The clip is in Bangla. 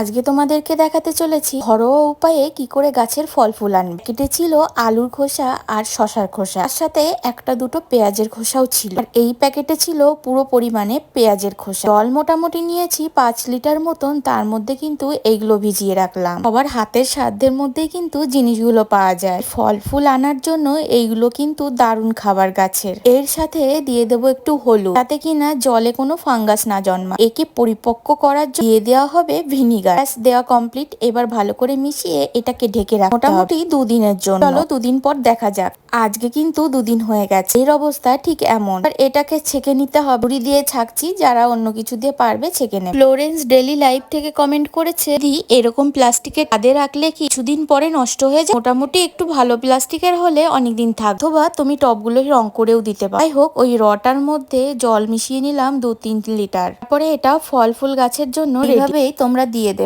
আজকে তোমাদেরকে দেখাতে চলেছি ঘরোয়া উপায়ে কি করে গাছের ফল ফুল আনবে। কেটে ছিল আলুর খোসা আর শশার খোসা, তার সাথে একটা দুটো পেঁয়াজের খোসাও ছিল। আর এই প্যাকেটে ছিল পুরো পরিমাণে পেঁয়াজের খোসা। জল মোটামুটি নিয়েছি 5 লিটার মতন, তার মধ্যে কিন্তু এইগুলো ভিজিয়ে রাখলাম। সবার হাতের সাধ্যের মধ্যেই কিন্তু জিনিসগুলো পাওয়া যায়। ফল ফুল আনার জন্য এইগুলো কিন্তু দারুণ খাবার গাছের। এর সাথে দিয়ে দেবো একটু হলুদ, যাতে কিনা জলে কোনো ফাঙ্গাস না জন্মায়। একে পরিপক্ক করার জন্য দিয়ে দেওয়া হবে ভিনিগার। দেওয়া কমপ্লিট। এবার ভালো করে মিশিয়ে এটাকে ঢেকে রাখতে মোটামুটি 2 দিনের জন্য। চলো 2 দিন পর দেখা যাক। আজকে কিন্তু 2 দিন হয়ে গেছে, এর অবস্থা ঠিক এমন। আর এটাকে ছেঁকে নিতে হবে। বুড়ি দিয়ে ছাকছি, যারা অন্য কিছু দিয়ে পারবে ছেঁকে নেবে। ফ্লোরেন্স ডেলি লাইফ থেকে কমেন্ট করেছে, দি এরকম প্লাস্টিকের কাঁধে রাখলে কি কিছুদিন পরে নষ্ট হয়ে যায়? মোটামুটি একটু ভালো প্লাস্টিকের হলে অনেকদিন থাকবে, অথবা তুমি টবগুলো রং করেও দিতে পারো। যাই হোক, ওই রটার মধ্যে জল মিশিয়ে নিলাম 2-3 লিটার। তারপরে এটা ফল ফুল গাছের জন্য এইভাবেই তোমরা দিয়ে দেবে।